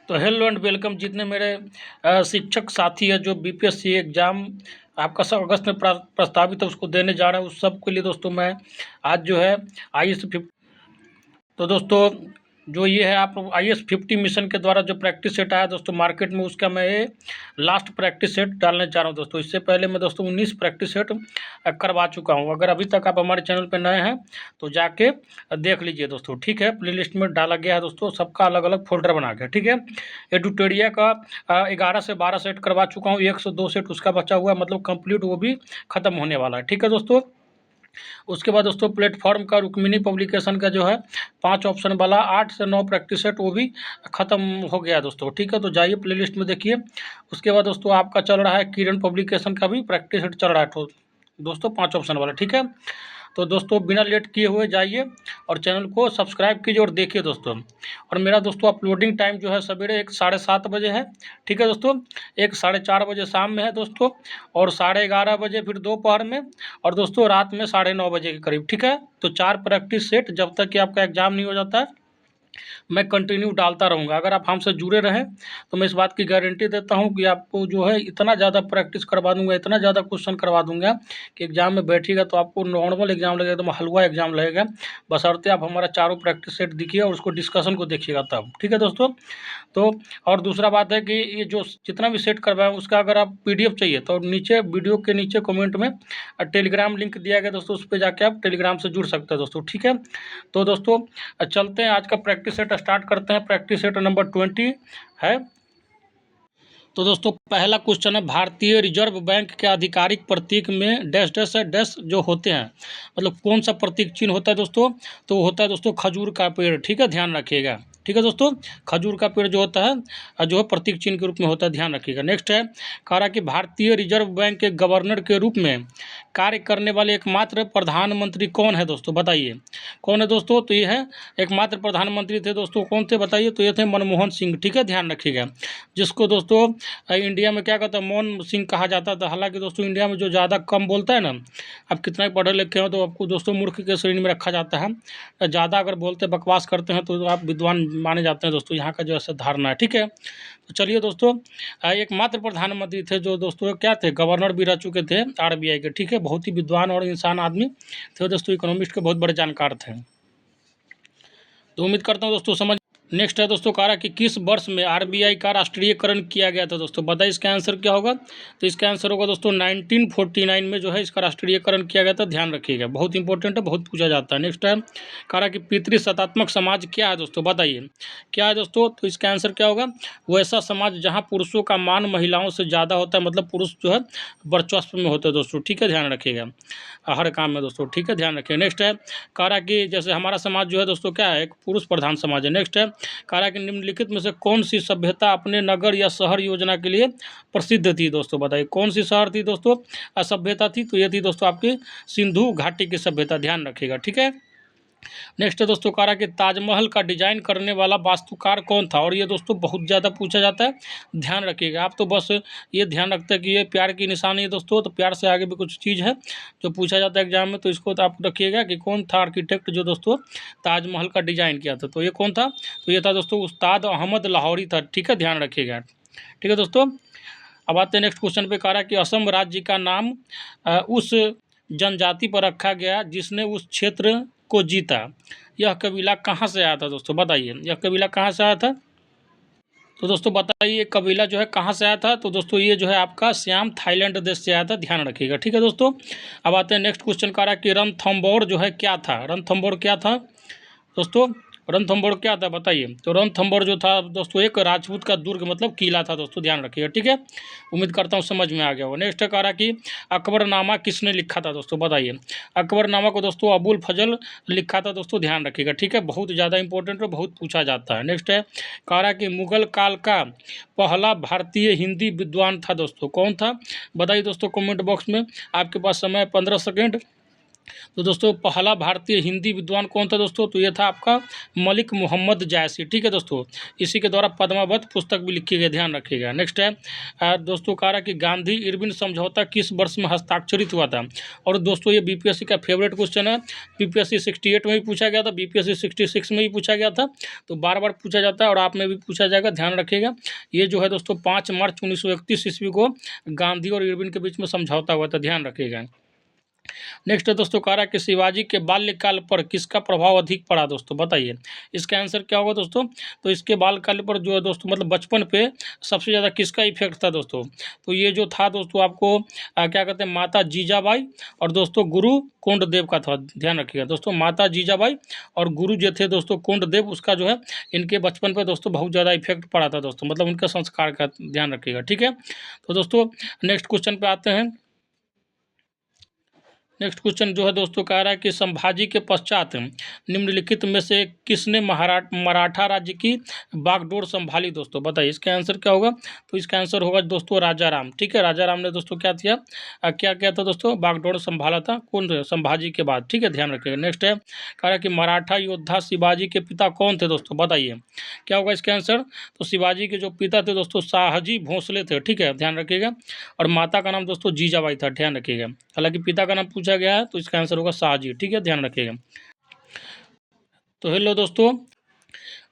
तो hello and welcome जितने मेरे शिक्षक साथी है जो बीपीएससी एग्ज़ाम आपका सब अगस्त में प्रस्तावित है उसको देने जा रहे हैं, उस सब के लिए दोस्तों मैं आज जो है IS-50। तो दोस्तों जो ये है आप IS-50 मिशन के द्वारा जो प्रैक्टिस सेट आया दोस्तों मार्केट में, उसका मैं ये लास्ट प्रैक्टिस सेट डालने जा रहा हूँ दोस्तों। इससे पहले मैं दोस्तों 19 प्रैक्टिस सेट करवा चुका हूँ। अगर अभी तक आप हमारे चैनल पर नए हैं तो जाके देख लीजिए दोस्तों, ठीक है। प्लेलिस्ट में डाला गया है दोस्तों, सबका अलग अलग फोल्डर बना के, ठीक है। एडुटेरिया का 11 से 12 सेट करवा चुका हूँ, 1 से 2 सेट उसका बचा हुआ है, मतलब कंप्लीट वो भी ख़त्म होने वाला है, ठीक है दोस्तों। उसके बाद दोस्तों प्लेटफॉर्म का रुक्मिणी पब्लिकेशन का जो है 5 ऑप्शन वाला 8 से 9 प्रैक्टिस सेट वो भी ख़त्म हो गया दोस्तों, ठीक है। तो जाइए प्लेलिस्ट में देखिए। उसके बाद दोस्तों आपका चल रहा है किरण पब्लिकेशन का भी प्रैक्टिस सेट चल रहा है तो दोस्तों 5 ऑप्शन वाला, ठीक है। तो दोस्तों बिना लेट किए हुए जाइए और चैनल को सब्सक्राइब कीजिए और देखिए दोस्तों। और मेरा दोस्तों अपलोडिंग टाइम जो है सवेरे 7:30 बजे है, ठीक है दोस्तों। 4:30 बजे शाम में है दोस्तों, और 11:30 बजे फिर दोपहर में, और दोस्तों रात में 9:30 बजे के करीब, ठीक है। तो 4 प्रैक्टिस सेट जब तक कि आपका एग्ज़ाम नहीं हो जाता है मैं कंटिन्यू डालता रहूँगा। अगर आप हमसे जुड़े रहें तो मैं इस बात की गारंटी देता हूँ कि आपको जो है इतना ज़्यादा प्रैक्टिस करवा दूँगा, इतना ज़्यादा क्वेश्चन करवा दूँगा कि एग्ज़ाम में बैठिएगा तो आपको नॉर्मल एग्ज़ाम लगेगा, एकदम हलवा एग्ज़ाम लगेगा। बशर्ते आप हमारा चारों प्रैक्टिस सेट देखिए और उसको डिस्कशन को देखिएगा तब, ठीक है दोस्तों। तो और दूसरा बात है कि ये जो जितना भी सेट करवाएं उसका अगर आप PDF चाहिए तो नीचे वीडियो के नीचे कमेंट में टेलीग्राम लिंक दिया गया दोस्तों, उस पर जाके आप टेलीग्राम से जुड़ सकते हैं दोस्तों, ठीक है। तो दोस्तों चलते हैं आज का प्रैक्टिस सेट स्टार्ट करते हैं। प्रैक्टिस सेट नंबर 20 है। तो दोस्तों पहला क्वेश्चन है, भारतीय रिजर्व बैंक के आधिकारिक प्रतीक में डैश डैश डैश जो होते हैं, मतलब कौन सा प्रतीक चिन्ह होता है दोस्तों? तो वो होता है दोस्तों खजूर का पेड़, ठीक है, ध्यान रखिएगा, ठीक है दोस्तों। खजूर का पेड़ जो होता है जो है प्रतीक चिन्ह के रूप में होता है, ध्यान रखिएगा। नेक्स्ट है, कह रहा कि भारतीय रिजर्व बैंक के गवर्नर के रूप में कार्य करने वाले एकमात्र प्रधानमंत्री कौन है दोस्तों? बताइए कौन है दोस्तों? तो ये है एकमात्र प्रधानमंत्री थे दोस्तों, कौन थे बताइए? तो ये थे मनमोहन सिंह, ठीक है, ध्यान रखिएगा। जिसको दोस्तों इंडिया में क्या कहता है, मोहन सिंह कहा जाता था। हालांकि दोस्तों इंडिया में जो ज़्यादा कम बोलता है ना, आप कितना ही पढ़े लिखे हो तो आपको दोस्तों मूर्ख के श्रेणी में रखा जाता है। ज़्यादा अगर बोलते बकवास करते हैं तो आप विद्वान माने जाते हैं दोस्तों, यहाँ का जो ऐसा धारणा है, ठीक है। तो चलिए दोस्तों, एकमात्र प्रधानमंत्री थे जो दोस्तों क्या थे, गवर्नर भी रह चुके थे RBI के, ठीक है। बहुत ही विद्वान और इंसान आदमी थे दोस्तों, इकोनॉमिस्ट के बहुत बड़े जानकार थे। तो उम्मीद करता हूँ दोस्तों समझ। नेक्स्ट है दोस्तों, कहा कि किस वर्ष में RBI का राष्ट्रीयकरण किया गया था दोस्तों? बताइए इसका आंसर क्या होगा? तो इसका आंसर होगा दोस्तों 1949 में जो है इसका राष्ट्रीयकरण किया गया था, ध्यान रखिएगा, बहुत इंपॉर्टेंट है, बहुत पूछा जाता है। नेक्स्ट है, कहा कि पितृसत्तात्मक समाज क्या है दोस्तों? बताइए क्या है दोस्तों? तो इसका आंसर क्या होगा? वो ऐसा समाज जहाँ पुरुषों का मान महिलाओं से ज़्यादा होता है, मतलब पुरुष जो है वर्चस्व में होते हैं दोस्तों, ठीक है, ध्यान रखिएगा हर काम में दोस्तों, ठीक है, ध्यान रखिएगा। नेक्स्ट है, कहा कि जैसे हमारा समाज जो है दोस्तों क्या है, एक पुरुष प्रधान समाज है। नेक्स्ट है, कहा कि निम्नलिखित में से कौन सी सभ्यता अपने नगर या शहर योजना के लिए प्रसिद्ध थी दोस्तों? बताइए कौन सी शहर थी दोस्तों, सभ्यता थी? तो ये थी दोस्तों आपकी सिंधु घाटी की सभ्यता, ध्यान रखिएगा, ठीक है। नेक्स्ट है दोस्तों, कहा कि ताजमहल का डिजाइन करने वाला वास्तुकार कौन था? और ये दोस्तों बहुत ज़्यादा पूछा जाता है, ध्यान रखिएगा। आप तो बस ये ध्यान रखते हैं कि ये प्यार की निशानी है दोस्तों, तो प्यार से आगे भी कुछ चीज़ है जो पूछा जाता है एग्जाम में, तो इसको तो आप रखिएगा कि कौन था आर्किटेक्ट जो दोस्तों ताजमहल का डिजाइन किया था? तो ये कौन था? तो ये था दोस्तों उस्ताद अहमद लाहौरी था, ठीक है, ध्यान रखिएगा, ठीक है दोस्तों। अब आते हैं नेक्स्ट क्वेश्चन पे। कह रहा है कि असम राज्य का नाम उस जनजाति पर रखा गया जिसने उस क्षेत्र को जीता। यह कबीला कहाँ से आया था दोस्तों? बताइए यह कबीला कहाँ से आया था? तो दोस्तों बताइए ये कबीला जो है कहाँ से आया था? तो दोस्तों ये जो है आपका श्याम थाईलैंड देश से आया था, ध्यान रखिएगा, ठीक है दोस्तों। अब आते हैं नेक्स्ट क्वेश्चन। कह रहा है कि रणथंभौर जो है क्या था? रणथंभौर क्या था दोस्तों? रणथंभौर क्या था बताइए? तो रणथंभौर जो था दोस्तों एक राजपूत का दुर्ग मतलब किला था दोस्तों, ध्यान रखिएगा, ठीक है। उम्मीद करता हूँ समझ में आ गया होगा। नेक्स्ट कह रहा कि अकबरनामा किसने लिखा था दोस्तों? बताइए अकबरनामा को दोस्तों अबुल फजल लिखा था दोस्तों, ध्यान रखिएगा, ठीक है, बहुत ज़्यादा इंपॉर्टेंट और बहुत पूछा जाता है। नेक्स्ट है, कह रहा कि मुगल काल का पहला भारतीय हिंदी विद्वान था दोस्तों, कौन था? बताइए दोस्तों कमेंट बॉक्स में, आपके पास समय 15 सेकेंड। तो दोस्तों पहला भारतीय हिंदी विद्वान कौन था दोस्तों, तो ये था आपका मलिक मोहम्मद जायसी। ठीक है दोस्तों, इसी के द्वारा पद्मावत पुस्तक भी लिखी गई, ध्यान रखिएगा। नेक्स्ट है दोस्तों कह रहा कि गांधी इरविन समझौता किस वर्ष में हस्ताक्षरित हुआ था। और दोस्तों ये बीपीएससी का फेवरेट क्वेश्चन है, बीपीएससी 68 में भी पूछा गया था, बीपीएससी 66 में भी पूछा गया था, तो बार बार पूछा जाता है और आप में भी पूछा जाएगा, ध्यान रखिएगा। ये जो है दोस्तों 5 मार्च 1931 ईस्वी को गांधी और इरविन के बीच में समझौता हुआ था, ध्यान रखिएगा। नेक्स्ट है दोस्तों कह रहा है कि शिवाजी के बाल्यकाल पर किसका प्रभाव अधिक पड़ा दोस्तों, बताइए इसका आंसर क्या होगा दोस्तों। तो इसके बाल्यकाल पर जो है दोस्तों मतलब बचपन पे सबसे ज़्यादा किसका इफेक्ट था दोस्तों, तो ये जो था दोस्तों आपको क्या कहते हैं, माता जीजाबाई और दोस्तों गुरु कोंडदेव का था, ध्यान रखिएगा दोस्तों। माता जीजाबाई और गुरु जो थे दोस्तों कोंडदेव, उसका जो है इनके बचपन पर दोस्तों बहुत ज़्यादा इफेक्ट पड़ा था दोस्तों, मतलब उनके संस्कार का ध्यान रखिएगा। ठीक है, तो दोस्तों नेक्स्ट क्वेश्चन पे आते हैं। नेक्स्ट क्वेश्चन जो है दोस्तों कह रहा है कि संभाजी के पश्चात निम्नलिखित में से किसने मराठा राज्य की बागडोर संभाली दोस्तों, बताइए इसका आंसर क्या होगा। तो इसका आंसर होगा दोस्तों राजा राम। ठीक है, राजा राम ने दोस्तों क्या किया, क्या किया था दोस्तों, बागडोर संभाला था कौन, संभाजी के बाद। ठीक है, ध्यान रखिएगा। नेक्स्ट है कह रहा है कि मराठा योद्धा शिवाजी के पिता कौन थे दोस्तों, बताइए क्या होगा इसका आंसर। तो शिवाजी के जो पिता थे दोस्तों शाहजी भोसले थे। ठीक है, ध्यान रखिएगा। और माता का नाम दोस्तों जीजाबाई था, ध्यान रखिएगा। हालांकि पिता का नाम पूछा गया है तो इसका आंसर होगा शाहजी। ठीक है, ध्यान रखिएगा। तो हेलो दोस्तों,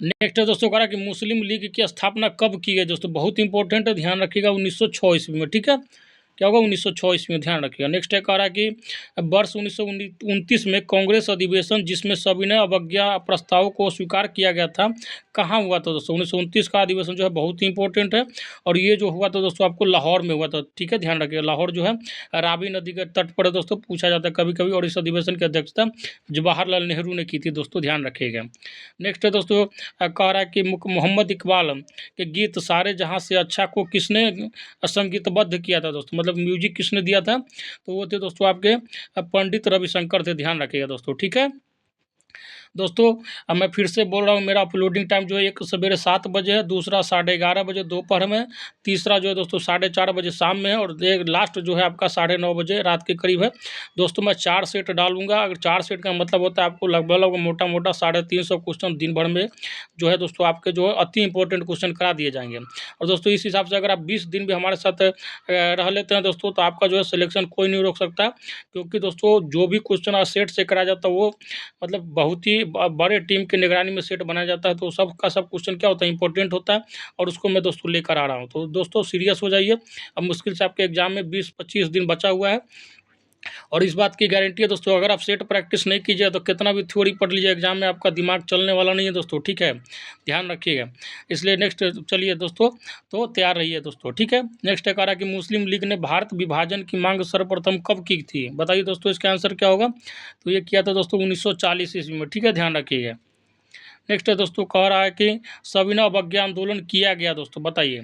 नेक्स्ट है दोस्तों कह रहा है कि मुस्लिम लीग की स्थापना कब की गई दोस्तों, बहुत इंपॉर्टेंट है, ध्यान रखिएगा 1906 ईस्वी में। ठीक है, क्या होगा 1906 ईस्वी में, ध्यान रखिएगा। नेक्स्ट है कह रहा है कि वर्ष 1929 में कांग्रेस अधिवेशन जिसमें सविनय अवज्ञा प्रस्ताव को स्वीकार किया गया था कहाँ हुआ था दोस्तों। 1929 का अधिवेशन जो है बहुत ही इंपॉर्टेंट है और ये जो हुआ था दोस्तों आपको लाहौर में हुआ था। ठीक है, ध्यान रखिएगा। लाहौर जो है रावी नदी के तट पर दोस्तों, पूछा जाता है कभी कभी, और इस अधिवेशन की अध्यक्षता जवाहरलाल नेहरू ने की थी दोस्तों, ध्यान रखिएगा। नेक्स्ट है दोस्तों कह रहा है कि मोहम्मद इकबाल के गीत सारे जहाँ से अच्छा को किसने संगीतबद्ध किया था दोस्तों, मतलब म्यूजिक किसने दिया था, तो वो थे दोस्तों आपके पंडित रविशंकर थे, ध्यान रखिएगा दोस्तों। ठीक है दोस्तों, अब मैं फिर से बोल रहा हूँ, मेरा अपलोडिंग टाइम जो है एक सवेरे 7 बजे है, दूसरा 11:30 बजे दोपहर में, तीसरा जो है दोस्तों 4:30 बजे शाम में है, और लास्ट जो है आपका 9:30 बजे रात के करीब है दोस्तों। मैं 4 सेट डालूंगा। अगर 4 सेट का मतलब होता है आपको लगभग मोटा मोटा 350 क्वेश्चन दिन भर में जो है दोस्तों आपके जो है अति इंपॉर्टेंट क्वेश्चन करा दिए जाएंगे। और दोस्तों इस हिसाब से अगर आप 20 दिन भी हमारे साथ रह लेते हैं दोस्तों, तो आपका जो है सिलेक्शन कोई नहीं रोक सकता, क्योंकि दोस्तों जो भी क्वेश्चन सेट से कराया जाता है वो मतलब बहुत ही बड़े टीम की निगरानी में सेट बनाया जाता है, तो सबका सब क्वेश्चन क्या होता है, इंपॉर्टेंट होता है, और उसको मैं दोस्तों लेकर आ रहा हूँ। तो दोस्तों सीरियस हो जाइए, अब मुश्किल से आपके एग्जाम में 20-25 दिन बचा हुआ है, और इस बात की गारंटी है दोस्तों अगर आप सेट प्रैक्टिस नहीं कीजिए तो कितना भी थ्योरी पढ़ लीजिए, एग्जाम में आपका दिमाग चलने वाला नहीं है दोस्तों। ठीक है, ध्यान रखिएगा। इसलिए नेक्स्ट चलिए दोस्तों, तो तैयार रहिए दोस्तों। ठीक है, नेक्स्ट है कह रहा कि मुस्लिम लीग ने भारत विभाजन की मांग सर्वप्रथम कब की थी, बताइए दोस्तों इसका आंसर क्या होगा। तो ये किया था दोस्तों 1940 ईस्वी में। ठीक है, ध्यान रखिएगा। नेक्स्ट है दोस्तों कह रहा है कि सविनय अवज्ञा आंदोलन किया गया दोस्तों, बताइए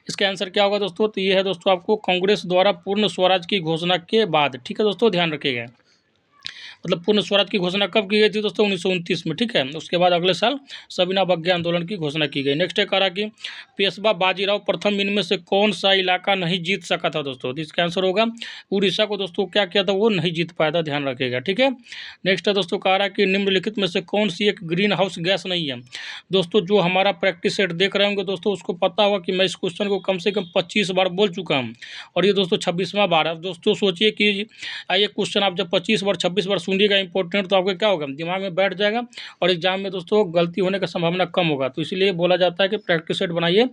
इसका आंसर क्या होगा दोस्तों। तो ये है दोस्तों आपको कांग्रेस द्वारा पूर्ण स्वराज की घोषणा के बाद। ठीक है दोस्तों, ध्यान रखिएगा। मतलब पूर्ण स्वराज की घोषणा कब की गई थी दोस्तों, 1929 में। ठीक है, उसके बाद अगले साल सविनय अवज्ञा आंदोलन की घोषणा की गई। नेक्स्ट है कह रहा कि पेशवा बाजीराव प्रथम इनमें से कौन सा इलाका नहीं जीत सका था दोस्तों, तो इसका आंसर होगा उड़ीसा को दोस्तों क्या किया था, वो नहीं जीत पाया था, ध्यान रखिएगा। ठीक है, नेक्स्ट है दोस्तों कह रहा कि निम्नलिखित में से कौन सी एक ग्रीन हाउस गैस नहीं है दोस्तों। जो हमारा प्रैक्टिस सेट देख रहे होंगे दोस्तों, उसको पता होगा कि मैं इस क्वेश्चन को कम से कम 25 बार बोल चुका हूँ, और ये दोस्तों 26वां बार है दोस्तों। सोचिए कि ये क्वेश्चन आप जब 25 बार 26 बार सुनिएगा इंपॉर्टेंट, तो आपका क्या होगा, दिमाग में बैठ जाएगा, और एग्जाम में दोस्तों गलती होने का संभावना कम होगा। तो इसीलिए बोला जाता है कि प्रैक्टिस सेट बनाइए।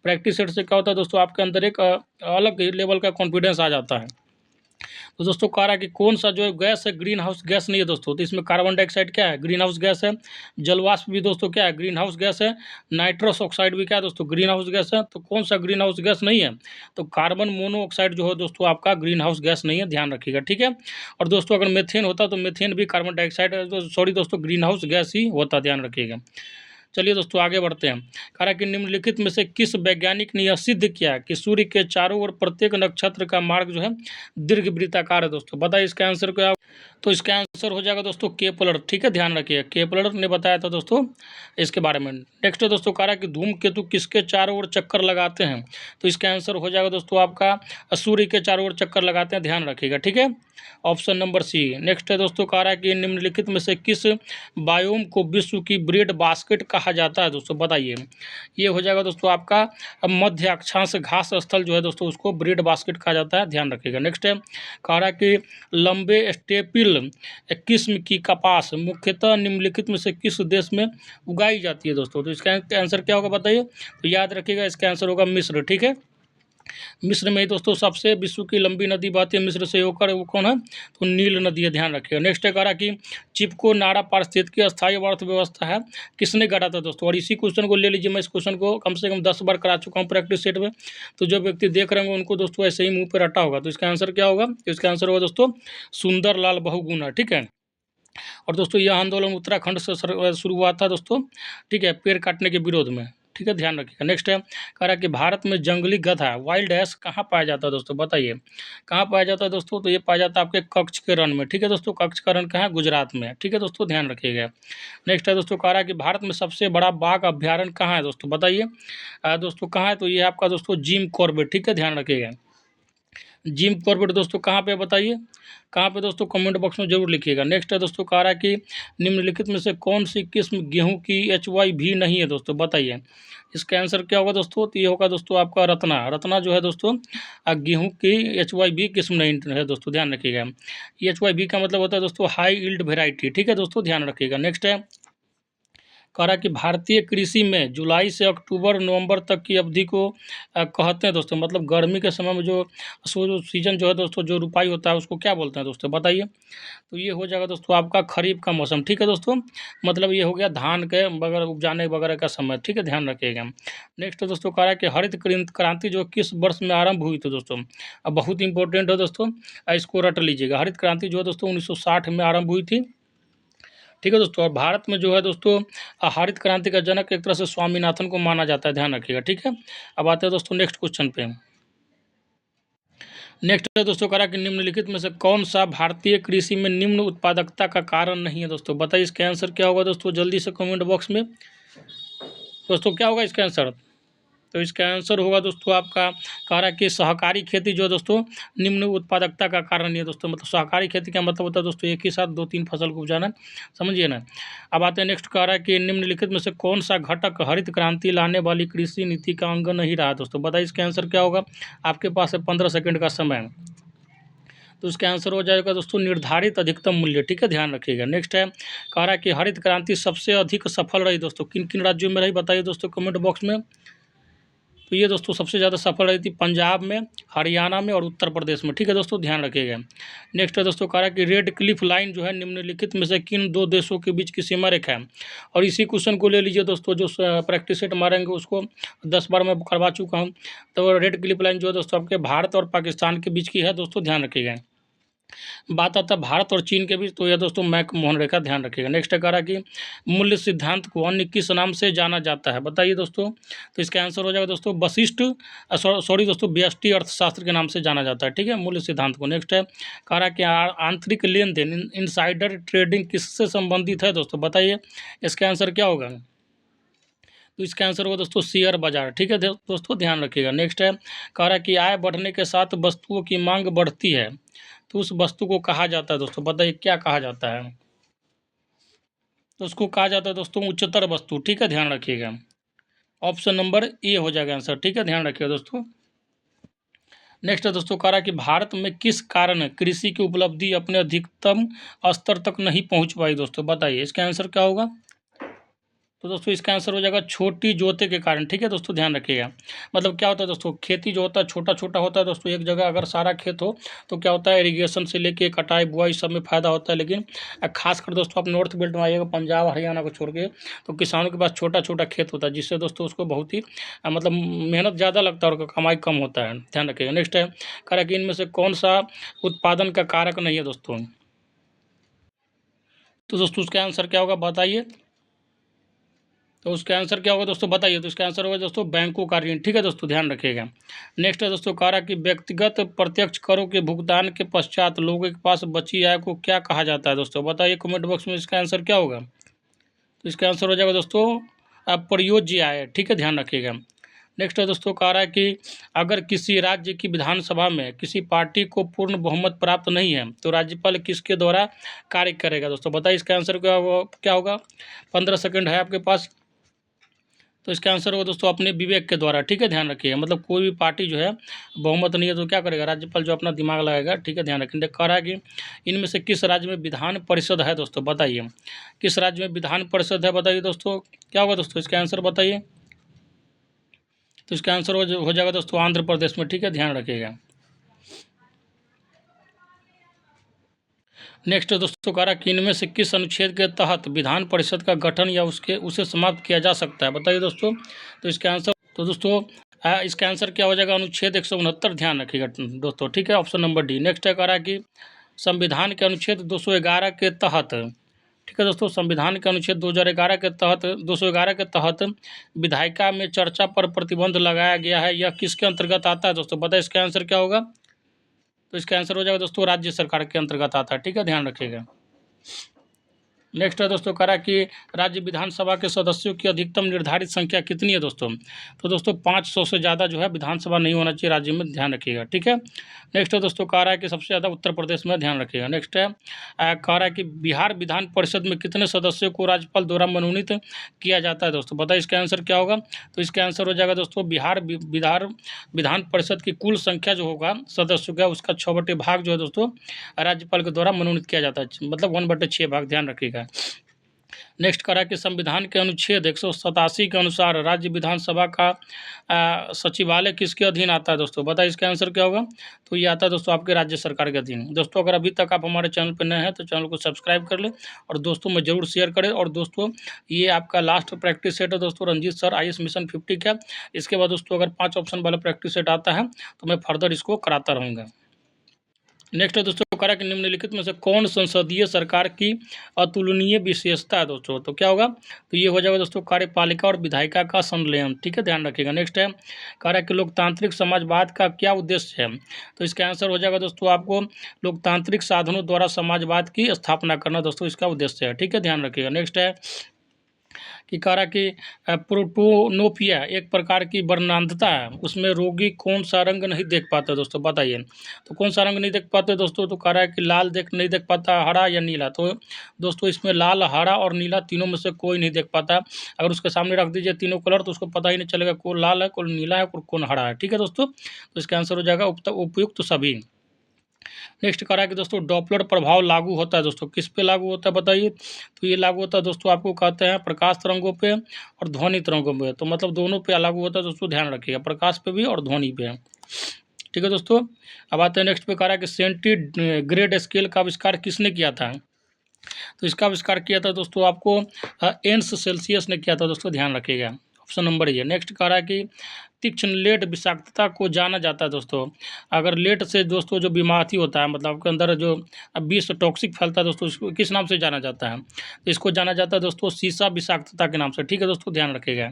प्रैक्टिस सेट से क्या होता है दोस्तों, आपके अंदर एक अलग लेवल का कॉन्फिडेंस आ जाता है। तो दोस्तों कह रहा है कि कौन सा जो गैस है ग्रीन हाउस गैस नहीं है दोस्तों, तो इसमें कार्बन डाइऑक्साइड क्या है, ग्रीन हाउस गैस है। जलवाष्प भी दोस्तों क्या है, ग्रीन हाउस गैस है। नाइट्रस ऑक्साइड भी क्या है दोस्तों, ग्रीन हाउस गैस है। तो कौन सा ग्रीन हाउस गैस नहीं है, तो कार्बन मोनोऑक्साइड जो है दोस्तों आपका ग्रीन हाउस गैस नहीं है, ध्यान रखिएगा। ठीक है, और दोस्तों अगर मेथेन होता तो मेथेन भी कार्बन डाइऑक्साइड, सॉरी दोस्तों ग्रीन हाउस गैस ही होता, ध्यान रखिएगा। चलिए दोस्तों आगे बढ़ते हैं। कह रहा है कि निम्नलिखित में से किस वैज्ञानिक ने यह सिद्ध किया कि सूर्य के चारों ओर प्रत्येक नक्षत्र का मार्ग जो है दीर्घ वृत्ताकार है। दोस्तों बताइए इसका आंसर क्या। तो इसका आंसर हो जाएगा दोस्तों केपलर। ठीक है, ध्यान रखिए, केपलर ने बताया था दोस्तों इसके बारे में। नेक्स्ट है दोस्तों, कह रहा है कि धूमकेतु किसके चारों ओर चक्कर लगाते हैं। तो इसका आंसर हो जाएगा दोस्तों आपका सूर्य के चारों ओर चक्कर लगाते हैं, ध्यान रखिएगा। ठीक है, ऑप्शन नंबर सी। नेक्स्ट है दोस्तों, कह रहा है कि निम्नलिखित में से किस बायोम को विश्व की ब्रेड बास्केट कहा जाता है। दोस्तों बताइए, ये हो जाएगा दोस्तों आपका मध्य अक्षांश घास स्थल जो है दोस्तों उसको ब्रेड बास्केट कहा जाता है, ध्यान रखिएगा। नेक्स्ट है, कह रहा है कि लंबे स्टेपिल किस्म की कपास मुख्यतः निम्नलिखित में से किस देश में उगाई जाती है। दोस्तों तो इसका आंसर क्या होगा बताइए। तो याद रखिएगा इसका आंसर होगा मिस्र। ठीक है, मिस्र में ही दोस्तों सबसे विश्व की लंबी नदी बहती है मिस्र से होकर, वो कौन है, तो नील नदी है, ध्यान रखिएगा। नेक्स्ट है कह रहा कि चिपको नाड़ा पारिस्थितिकी अस्थायी अर्थव्यवस्था है किसने गढ़ा था। दोस्तों और इसी क्वेश्चन को ले लीजिए, मैं इस क्वेश्चन को कम से कम 10 बार करा चुका हूँ प्रैक्टिस सेट में, तो जो व्यक्ति देख रहे होंगे उनको दोस्तों ऐसे ही मुँह पर रटा होगा। तो इसका आंसर क्या होगा, तो इसका आंसर होगा दोस्तों सुंदरलाल बहुगुणा। ठीक है, और दोस्तों यह आंदोलन उत्तराखंड से शुरू हुआ था दोस्तों, ठीक है, पेड़ काटने के विरोध में। ठीक है, ध्यान रखिएगा। नेक्स्ट है, कह रहा है कि भारत में जंगली गधा वाइल्ड एस कहाँ पाया जाता है। दोस्तों बताइए कहाँ पाया जाता है। दोस्तों तो ये पाया जाता है आपके कच्छ के रण में। ठीक है दोस्तों, कच्छ का रण कहाँ है, गुजरात में। ठीक है दोस्तों, ध्यान रखिएगा। नेक्स्ट है दोस्तों, कह रहा है कि भारत में सबसे बड़ा बाघ अभ्यारण्य कहाँ है। दोस्तों बताइए दोस्तों कहाँ है, तो ये आपका दोस्तों जिम कॉर्बेट। ठीक है, ध्यान रखिएगा। जिम कॉर्बेट दोस्तों कहाँ पे बताइए, कहाँ पे दोस्तों, कमेंट बॉक्स में जरूर लिखिएगा। नेक्स्ट है दोस्तों, कह रहा है कि निम्नलिखित में से कौन सी किस्म गेहूं की HY भी नहीं है। दोस्तों बताइए इसका आंसर क्या होगा। दोस्तों तो ये होगा दोस्तों आपका रत्ना। रत्ना जो है दोस्तों गेहूं की HY भी किस्म नहीं है। दोस्तों ध्यान रखिएगा, HY भी का मतलब होता है दोस्तों हाई यील्ड वेराइटी। ठीक है दोस्तों, ध्यान रखिएगा। नेक्स्ट है, कह रहा कि भारतीय कृषि में जुलाई से अक्टूबर नवंबर तक की अवधि को कहते हैं। दोस्तों मतलब गर्मी के समय में जो सीजन जो है दोस्तों जो रुपाई होता है उसको क्या बोलते हैं। दोस्तों बताइए, तो ये हो जाएगा दोस्तों आपका खरीफ का मौसम। ठीक है दोस्तों, मतलब ये हो गया धान के वगैरह उपजाने वगैरह का समय। ठीक है, ध्यान रखिएगा। नेक्स्ट दोस्तों, कह रहा है कि हरित क्रांति जो किस वर्ष में आरंभ हुई थी। दोस्तों अब बहुत इंपॉर्टेंट है दोस्तों, इसको रट लीजिएगा। हरित क्रांति जो है दोस्तों 1960 में आरंभ हुई थी। ठीक है दोस्तों, और भारत में जो है दोस्तों हरित क्रांति का जनक एक तरह से स्वामीनाथन को माना जाता है, ध्यान रखिएगा। ठीक है, अब आते हैं दोस्तों नेक्स्ट क्वेश्चन पे। नेक्स्ट है दोस्तों, कह रहा कि निम्नलिखित में से कौन सा भारतीय कृषि में निम्न उत्पादकता का कारण नहीं है। दोस्तों बताइए इसका आंसर क्या होगा। दोस्तों जल्दी से कमेंट बॉक्स में दोस्तों क्या होगा इसका आंसर। तो इसका आंसर होगा दोस्तों आपका, कह रहा है कि सहकारी खेती जो है दोस्तों निम्न उत्पादकता का कारण नहीं है। दोस्तों मतलब सहकारी खेती का मतलब होता है दोस्तों एक ही साथ 2-3 फसल को उपजाना, समझिए ना। अब आते हैं नेक्स्ट, कह रहा है कि निम्नलिखित में से कौन सा घटक हरित क्रांति लाने वाली कृषि नीति का अंग नहीं रहा। दोस्तों बताइए इसका आंसर क्या होगा। आपके पास है 15 सेकेंड का समय, तो इसका आंसर हो जाएगा दोस्तों निर्धारित अधिकतम मूल्य। ठीक है, ध्यान रखिएगा। नेक्स्ट है, कह रहा है कि हरित क्रांति सबसे अधिक सफल रही। दोस्तों किन किन राज्यों में रही बताइए दोस्तों कमेंट बॉक्स में। तो ये दोस्तों सबसे ज़्यादा सफल रही थी पंजाब में, हरियाणा में और उत्तर प्रदेश में। ठीक है दोस्तों, ध्यान रखिएगा। नेक्स्ट है दोस्तों, कह रहा है कि रेड क्लिफ लाइन जो है निम्नलिखित में से किन दो देशों के बीच की सीमा रेखा है। और इसी क्वेश्चन को ले लीजिए दोस्तों, जो प्रैक्टिस सेट मारेंगे उसको 10 बार मैं करवा चुका हूँ। तो रेड क्लिफ लाइन जो है दोस्तों आपके भारत और पाकिस्तान के बीच की है। दोस्तों ध्यान रखिएगा। बात आता है भारत और चीन के बीच, तो यह दोस्तों मैक मोहन रेखा, ध्यान रखिएगा। नेक्स्ट है कह रहा है कि मूल्य सिद्धांत को अन्य किस नाम से जाना जाता है बताइए दोस्तों। तो इसका आंसर हो जाएगा दोस्तों वशिष्ठ, सॉरी दोस्तों व्यष्टि अर्थशास्त्र के नाम से जाना जाता है। ठीक है, मूल्य सिद्धांत को। नेक्स्ट है, कह रहा है कि आंतरिक लेन देन इनसाइडर ट्रेडिंग किससे संबंधित है। दोस्तों बताइए इसका आंसर क्या होगा। तो इसका आंसर होगा दोस्तों शेयर बाजार। ठीक है दोस्तों, ध्यान रखिएगा। नेक्स्ट है, कह रहा है कि आय बढ़ने के साथ वस्तुओं की मांग बढ़ती है, तो उस वस्तु को कहा जाता है। दोस्तों बताइए क्या कहा जाता है। तो उसको कहा जाता है दोस्तों उच्चतर वस्तु। ठीक है, ध्यान रखिएगा। ऑप्शन नंबर ए हो जाएगा आंसर। ठीक है, ध्यान रखिएगा दोस्तों। नेक्स्ट है दोस्तों, कह रहा है कि भारत में किस कारण कृषि की उपलब्धि अपने अधिकतम स्तर तक नहीं पहुंच पाई। दोस्तों बताइए इसका आंसर क्या होगा। तो दोस्तों इसका आंसर हो जाएगा छोटी जोते के कारण। ठीक है दोस्तों, ध्यान रखिएगा। मतलब क्या होता है दोस्तों, खेती जो होता है छोटा छोटा होता है दोस्तों। एक जगह अगर सारा खेत हो तो क्या होता है इरिगेशन से लेके कटाई बुआई सब में फ़ायदा होता है। लेकिन खासकर दोस्तों आप नॉर्थ बेल्ट में आइएगा, पंजाब हरियाणा को छोड़ के, तो किसानों के पास छोटा छोटा खेत होता है, जिससे दोस्तों उसको बहुत ही मतलब मेहनत ज़्यादा लगता है और कमाई कम होता है, ध्यान रखिएगा। नेक्स्ट है, कह रहा है कि इनमें से कौन सा उत्पादन का कारक नहीं है दोस्तों। तो दोस्तों उसका आंसर क्या होगा बताइए। तो उसका आंसर क्या होगा दोस्तों, बताइए। तो इसका आंसर होगा दोस्तों बैंकों का ऋण। ठीक है दोस्तों, ध्यान रखिएगा। नेक्स्ट है दोस्तों, कह रहा कि व्यक्तिगत प्रत्यक्ष करों के भुगतान के पश्चात लोगों के पास बची आय को क्या कहा जाता है दोस्तों, बताइए कमेंट बॉक्स में इसका आंसर क्या होगा। तो इसका आंसर हो जाएगा दोस्तों प्रयोज्य आय। ठीक है, ध्यान रखिएगा। नेक्स्ट है दोस्तों, कह रहा है कि अगर किसी राज्य की विधानसभा में किसी पार्टी को पूर्ण बहुमत प्राप्त नहीं है तो राज्यपाल किसके द्वारा कार्य करेगा दोस्तों, बताइए इसका आंसर क्या होगा। 15 सेकंड है आपके पास। तो इसका आंसर होगा दोस्तों अपने विवेक के द्वारा। ठीक है, ध्यान रखिएगा। मतलब कोई भी पार्टी जो है बहुमत नहीं है तो क्या करेगा, राज्यपाल जो अपना दिमाग लगाएगा। ठीक है, ध्यान रखेंगे। कह रहा है कि इनमें से किस राज्य में विधान परिषद है दोस्तों, बताइए किस राज्य में विधान परिषद है, बताइए दोस्तों क्या होगा दोस्तों, इसका आंसर बताइए। तो इसका आंसर हो जाएगा दोस्तों आंध्र प्रदेश में। ठीक है, ध्यान रखिएगा। नेक्स्ट दोस्तों, कह रहा कि इनमें से किस अनुच्छेद के तहत विधान परिषद का गठन या उसे समाप्त किया जा सकता है, बताइए दोस्तों। तो इसका आंसर तो दोस्तों इसका आंसर क्या हो जाएगा, अनुच्छेद 169। ध्यान रखिएगा दोस्तों। ठीक है, ऑप्शन नंबर डी। नेक्स्ट है, कह रहा कि संविधान के अनुच्छेद 211 के तहत, ठीक है दोस्तों, संविधान के अनुच्छेद 211 के तहत विधायिका में चर्चा पर प्रतिबंध लगाया गया है, यह किसके अंतर्गत आता है दोस्तों, बताइए इसका आंसर क्या होगा। तो इसका आंसर हो जाएगा दोस्तों राज्य सरकार के अंतर्गत आता है। ठीक है, ध्यान रखिएगा। नेक्स्ट है दोस्तों, कह रहा कि राज्य विधानसभा के सदस्यों की अधिकतम निर्धारित संख्या कितनी है दोस्तों। तो दोस्तों 500 से ज़्यादा जो है विधानसभा नहीं होना चाहिए राज्य में, ध्यान रखिएगा। ठीक है। नेक्स्ट है दोस्तों, कह रहा है कि सबसे ज़्यादा उत्तर प्रदेश में, ध्यान रखिएगा। नेक्स्ट है कह रहा है कि बिहार विधान परिषद में कितने सदस्यों को राज्यपाल द्वारा मनोनीत किया जाता है दोस्तों, बताइए इसका आंसर क्या होगा। तो इसका आंसर हो जाएगा दोस्तों बिहार विधान परिषद की कुल संख्या जो होगा सदस्यों का, उसका 6 भाग जो है दोस्तों राज्यपाल के द्वारा मनोनीत किया जाता है, मतलब 1/6 भाग, ध्यान रखिएगा। नेक्स्ट करा कि संविधान के अनुच्छेद 187 के अनुसार राज्य विधानसभा का सचिवालय किसके अधीन आता है दोस्तों, बताइए इसका आंसर क्या होगा। तो ये आता है दोस्तों आपके राज्य सरकार के अधीन। दोस्तों अगर अभी तक आप हमारे चैनल पर नए हैं तो चैनल को सब्सक्राइब कर लें और दोस्तों में जरूर शेयर करें। और दोस्तों ये आपका लास्ट प्रैक्टिस सेट है दोस्तों रंजीत सर IAS मिशन 50 का। इसके बाद दोस्तों अगर 5 ऑप्शन वाला प्रैक्टिस सेट आता है तो मैं फर्दर इसको कराता रहूँगा। नेक्स्ट है दोस्तों, करा कि निम्नलिखित में से कौन संसदीय सरकार की अतुलनीय विशेषता है दोस्तों, तो क्या होगा। तो ये हो जाएगा दोस्तों कार्यपालिका और विधायिका का संलयन। ठीक है, ध्यान रखिएगा। नेक्स्ट है करा कि लोकतांत्रिक समाजवाद का क्या उद्देश्य है। तो इसका आंसर हो जाएगा दोस्तों आपको लोकतांत्रिक साधनों द्वारा समाजवाद की स्थापना करना दोस्तों इसका उद्देश्य है। ठीक है, ध्यान रखिएगा। नेक्स्ट है कि कह रहा कि प्रोटोनोपिया एक प्रकार की वर्णांधता है, उसमें रोगी कौन सा रंग नहीं देख पाता दोस्तों, बताइए। तो कौन सा रंग नहीं देख पाते दोस्तों, तो कह रहा है कि लाल नहीं देख पाता, हरा या नीला। तो दोस्तों इसमें लाल, हरा और नीला तीनों में से कोई नहीं देख पाता। अगर उसके सामने रख दीजिए तीनों कलर तो उसको पता ही नहीं चलेगा कौन लाल है, कौन नीला है और कौन हरा है। ठीक है दोस्तों, तो इसका आंसर हो जाएगा उपयुक्त सभी। नेक्स्ट करा कि दोस्तों डॉपलर प्रभाव लागू होता है दोस्तों किस पे लागू होता है, बताइए। तो ये लागू होता है दोस्तों आपको कहते हैं प्रकाश तरंगों पे और ध्वनि तरंगों पे। तो मतलब दोनों पे लागू होता है दोस्तों, ध्यान रखिएगा, प्रकाश पे भी और ध्वनि पे। ठीक है दोस्तों, अब आते हैं नेक्स्ट पे। कह रहा है कि सेंटीग्रेड स्केल का आविष्कार किसने किया था। तो इसका आविष्कार किया था दोस्तों आपको एन्स सेल्सियस ने किया था दोस्तों, ध्यान रखिएगा। ऑप्शन नंबर ये। नेक्स्ट कह रहा है कि तीक्ष्ण लेड विषाक्तता को जाना जाता है दोस्तों। अगर लेड से दोस्तों जो बीमारी होता है, मतलब आपके अंदर जो विष टॉक्सिक फैलता है दोस्तों, इसको किस नाम से जाना जाता है। तो इसको जाना जाता है दोस्तों सीसा विषाक्तता के नाम से। ठीक है दोस्तों, ध्यान रखिएगा।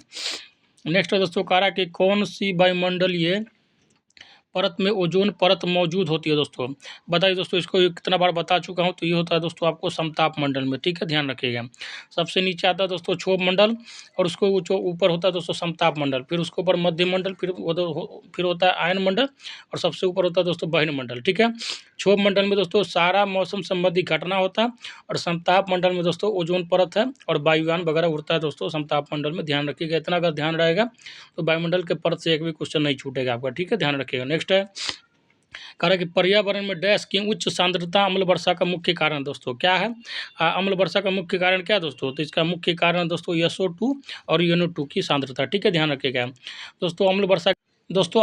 नेक्स्ट है दोस्तों कह रहा है कि कौन सी वायुमंडलीय परत में ओजोन परत मौजूद होती है दोस्तों, बताइए दोस्तों। इसको कितना बार बता चुका हूँ। तो ये होता है दोस्तों आपको समताप मंडल में। ठीक है, ध्यान रखिएगा। सबसे नीचे आता है दोस्तों क्षोभ मंडल और उसको जो ऊपर होता है दोस्तों समताप मंडल, फिर उसके ऊपर मध्य मंडल, फिर होता है आयन मंडल और सबसे ऊपर होता है दोस्तों बहिन मंडल। ठीक है, क्षोभ मंडल में दोस्तों सारा मौसम संबंधी घटना होता है और समताप मंडल में दोस्तों ओजोन परत है और वायुयान वगैरह उड़ता है दोस्तों समताप मंडल में, ध्यान रखिएगा। इतना अगर ध्यान रहेगा तो वायुमंडल के परत से एक भी क्वेश्चन नहीं छूटेगा आपका। ठीक है, ध्यान रखिएगा। नेक्स्ट है कह रहा है कि पर्यावरण में डैश की उच्च सांद्रता अम्ल वर्षा का मुख्य कारण दोस्तों क्या है। अम्ल वर्षा का मुख्य कारण क्या है दोस्तों, तो इसका मुख्य कारण दोस्तों SO2 और NO2 की सांद्रता। ठीक है, ध्यान रखिएगा दोस्तों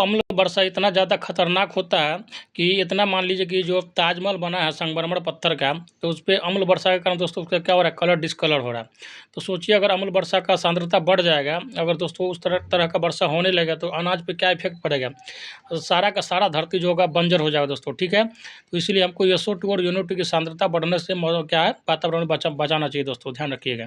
अम्ल वर्षा इतना ज़्यादा खतरनाक होता है कि इतना मान लीजिए कि जो ताजमहल बना है संगमरमर पत्थर का, तो उस पर अम्ल वर्षा के कारण दोस्तों उसका क्या हो रहा है, कलर डिस्कलर हो रहा है। तो सोचिए अगर अम्ल वर्षा का सांद्रता बढ़ जाएगा, अगर दोस्तों उस तरह का वर्षा होने लगेगा तो अनाज पे क्या इफेक्ट पड़ेगा, तो सारा का सारा धरती जो होगा बंजर हो जाएगा दोस्तों। ठीक है, तो इसलिए हमको SO2 और NO2 की सांद्रता बढ़ने से क्या है वातावरण बचाना चाहिए दोस्तों, ध्यान रखिएगा।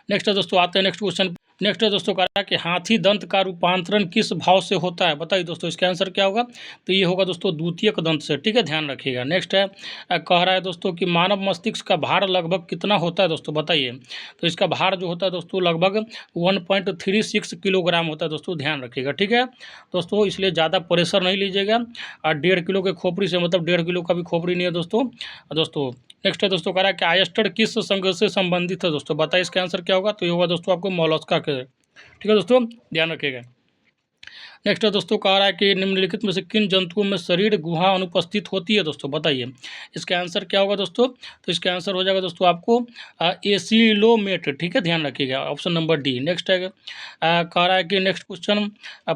नेक्स्ट है दोस्तों, आते हैं नेक्स्ट क्वेश्चन। नेक्स्ट है दोस्तों, कह रहा है कि हाथी दंत का रूपांतरण किस भाव से होता है, बताइए दोस्तों इसका आंसर क्या होगा। तो ये होगा दोस्तों द्वितीयक दंत से, ठीक है, ध्यान रखिएगा। नेक्स्ट है कह रहा है दोस्तों कि मानव मस्तिष्क का भार लगभग कितना होता है दोस्तों, बताइए। तो इसका भार जो होता है दोस्तों लगभग 1.36 किलोग्राम होता है दोस्तों, ध्यान रखिएगा, ठीक है दोस्तों। इसलिए ज़्यादा प्रेशर नहीं लीजिएगा। और 1.5 किलो के खोपड़ी से मतलब 1.5 किलो का भी खोपड़ी नहीं है दोस्तों। नेक्स्ट है दोस्तों, कह रहा है कि आयस्टर किस संघ से संबंधित है दोस्तों, बताइए इसका आंसर क्या होगा। तो ये होगा दोस्तों आपको मोलस्का के, ठीक है दोस्तों, ध्यान रखिएगा। नेक्स्ट है दोस्तों, कह रहा है कि निम्नलिखित में से किन जंतुओं में शरीर गुहा अनुपस्थित होती है दोस्तों, बताइए इसका आंसर क्या होगा दोस्तों। तो इसका आंसर हो जाएगा दोस्तों आपको एसिलोमेट, ठीक है, ध्यान रखिएगा, ऑप्शन नंबर डी। नेक्स्ट है कह रहा है कि नेक्स्ट क्वेश्चन,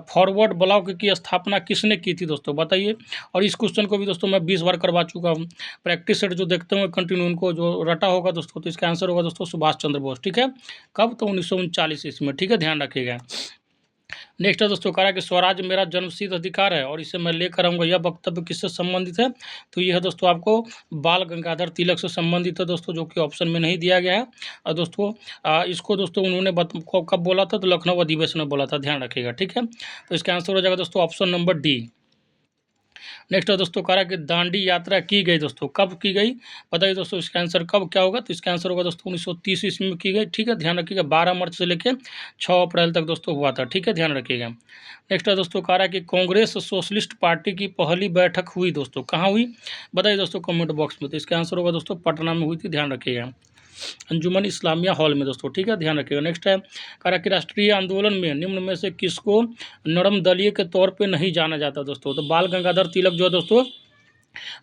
फॉरवर्ड ब्लॉक की स्थापना किसने की थी दोस्तों, बताइए। और इस क्वेश्चन को भी दोस्तों मैं 20 बार करवा चुका हूँ। प्रैक्टिस सेट जो देखते होंगे कंटिन्यू, उनको जो रटा होगा दोस्तों, तो इसका आंसर होगा दोस्तों सुभाष चंद्र बोस, ठीक है। कब, तो 1939 ईस्वी में, ठीक है, ध्यान रखिएगा। नेक्स्ट है दोस्तों, कह रहा है कि स्वराज मेरा जन्मसिद्ध अधिकार है और इसे मैं लेकर आऊँगा, यह वक्तव्य किससे संबंधित है। तो यह है दोस्तों आपको बाल गंगाधर तिलक से संबंधित है दोस्तों, जो कि ऑप्शन में नहीं दिया गया है। और दोस्तों इसको दोस्तों उन्होंने कब बोला था, तो लखनऊ अधिवेशन में बोला था, ध्यान रखिएगा, ठीक है। तो इसका आंसर हो जाएगा दोस्तों ऑप्शन नंबर डी। नेक्स्ट है दोस्तों, कह रहा है कि दांडी यात्रा की गई दोस्तों, कब की गई, बताइए दोस्तों इसका आंसर कब क्या होगा। तो इसका आंसर होगा दोस्तों 1930 ईस्वी में की गई, ठीक है, ध्यान रखिएगा। 12 मार्च से लेकर 6 अप्रैल तक दोस्तों हुआ था, ठीक है, ध्यान रखिएगा। नेक्स्ट है दोस्तों, कह रहा है कि कांग्रेस सोशलिस्ट पार्टी की पहली बैठक हुई दोस्तों, कहाँ हुई, बताइए दोस्तों कमेंट बॉक्स में। तो इसका आंसर होगा दोस्तों पटना में हुई थी, ध्यान रखिएगा, अंजुमन इस्लामिया हॉल में दोस्तों, ठीक है, ध्यान रखिएगा। नेक्स्ट है कह रहा है कि राष्ट्रीय आंदोलन में निम्न में से किसको नरम दलीय के तौर पे नहीं जाना जाता दोस्तों। तो बाल गंगाधर तिलक जो है दोस्तों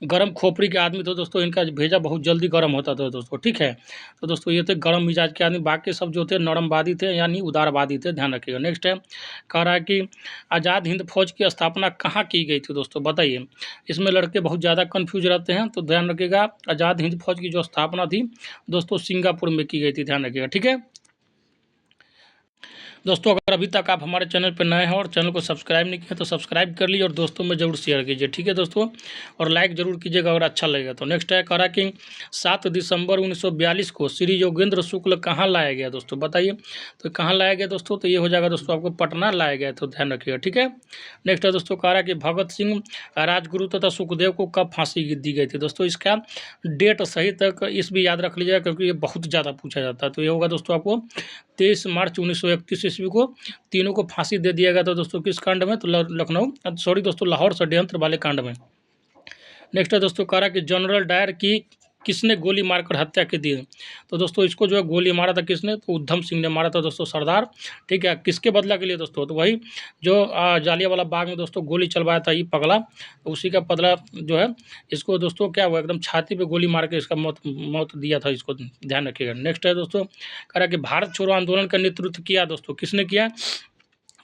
गरम खोपड़ी के आदमी थे दोस्तों, इनका भेजा बहुत जल्दी गर्म होता था दोस्तों, ठीक है। तो दोस्तों ये थे गर्म मिजाज के आदमी, बाकी सब जो थे नरमवादी थे यानी उदारवादी थे, ध्यान रखिएगा। नेक्स्ट है कह रहा है कि आज़ाद हिंद फौज की स्थापना कहाँ की गई थी दोस्तों, बताइए। इसमें लड़के बहुत ज़्यादा कन्फ्यूज रहते हैं, तो ध्यान रखिएगा। आज़ाद हिंद फौज की जो स्थापना थी दोस्तों सिंगापुर में की गई थी, ध्यान रखिएगा, ठीक है दोस्तों। अगर अभी तक आप हमारे चैनल पर नए हैं और चैनल को सब्सक्राइब नहीं किया तो सब्सक्राइब कर लीजिए और दोस्तों में जरूर शेयर कीजिए, ठीक है दोस्तों, और लाइक जरूर कीजिएगा अगर अच्छा लगेगा तो। नेक्स्ट है कह रहा कि 7 दिसंबर 1942 को श्री योगेंद्र शुक्ल कहाँ लाया गया दोस्तों, बताइए। तो कहाँ लाया गया दोस्तों, तो ये हो जाएगा दोस्तों आपको पटना लाया गया, तो ध्यान रखिएगा, ठीक है। नेक्स्ट है दोस्तों, कह रहा कि भगत सिंह राजगुरु तथा सुखदेव को कब फांसी दी गई थी दोस्तों। इसका डेट सही तक इस भी याद रख लीजिएगा क्योंकि ये बहुत ज़्यादा पूछा जाता है। तो ये होगा दोस्तों आपको 23 मार्च 1931 ईस्वी को तीनों को फांसी दे दिया गया था दोस्तों, किस कांड में, तो लखनऊ सॉरी दोस्तों लाहौर षड्यंत्र वाले कांड में। नेक्स्ट है दोस्तों, कह रहा कि जनरल डायर की किसने गोली मारकर हत्या की थी। तो दोस्तों इसको जो है गोली मारा था किसने, तो उधम सिंह ने मारा था दोस्तों, सरदार, ठीक है। किसके बदला के लिए दोस्तों, तो वही जो जालियांवाला बाग में दोस्तों गोली चलवाया था ये पगला, तो उसी का बदला जो है इसको दोस्तों क्या हुआ, एकदम छाती पे गोली मार के इसका मौत दिया था, इसको ध्यान रखिएगा। नेक्स्ट है दोस्तों, कह रहा कि भारत छोड़ो आंदोलन का नेतृत्व किया दोस्तों, किसने किया।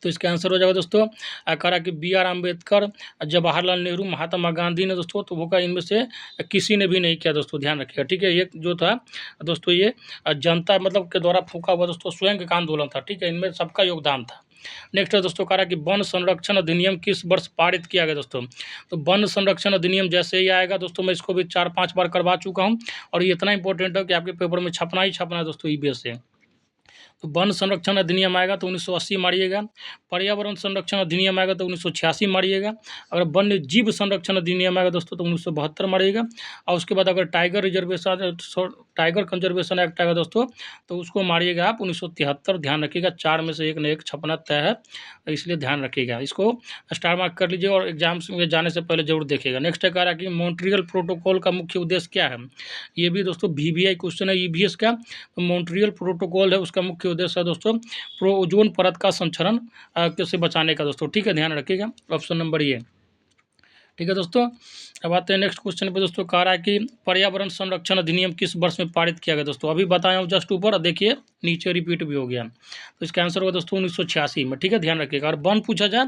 तो इसका आंसर हो जाएगा दोस्तों कह रहा कि B.R. अम्बेडकर, जवाहरलाल नेहरू, महात्मा गांधी ने दोस्तों, तो वो का इनमें से किसी ने भी नहीं किया दोस्तों, ध्यान रखिएगा, ठीक है। ये जो था दोस्तों ये जनता मतलब के द्वारा फूका हुआ दोस्तों स्वयं का आंदोलन था, ठीक है, इनमें सबका योगदान था। नेक्स्ट है दोस्तों, कह रहा कि वन संरक्षण अधिनियम किस वर्ष पारित किया गया दोस्तों। तो वन संरक्षण अधिनियम जैसे ही आएगा दोस्तों, मैं इसको भी 4-5 बार करवा चुका हूँ और ये इतना इंपॉर्टेंट है कि आपके पेपर में छपना ही छपना है दोस्तों EVS से। तो वन संरक्षण अधिनियम आएगा तो 1980 मारिएगा। पर्यावरण संरक्षण अधिनियम आएगा तो 1986 मारिएगा। अगर वन्य जीव संरक्षण अधिनियम आएगा दोस्तों तो 1972 मारिएगा। और उसके बाद अगर टाइगर कंजर्वेशन एक्ट आएगा दोस्तों तो उसको मारिएगा आप 1973। ध्यान रखिएगा 4 में से एक न एक छपना तय है, इसलिए ध्यान रखिएगा, इसको स्टार मार्क कर लीजिए और एग्जाम्स में जाने से पहले जरूर देखिएगा। नेक्स्ट है कह रहा है कि मॉन्ट्रियल प्रोटोकॉल का मुख्य उद्देश्य क्या है। ये भी दोस्तों VVI क्वेश्चन है EVS का। तो मॉन्ट्रियल प्रोटोकॉल है उसका मुख्य उद्देश्य है दोस्तों ओजोन परत का संक्षरण से बचाने का दोस्तों, ठीक है, ध्यान रखिएगा, ऑप्शन नंबर ये, ठीक है दोस्तों। अब आते हैं नेक्स्ट क्वेश्चन पे दोस्तों, कह रहा है कि पर्यावरण संरक्षण अधिनियम किस वर्ष में पारित किया गया दोस्तों। अभी बताया हूँ जस्ट ऊपर, देखिए नीचे रिपीट भी हो गया। तो इसका आंसर होगा दोस्तों 1986 में, ठीक है, ध्यान रखिएगा। और वन पूछा जाए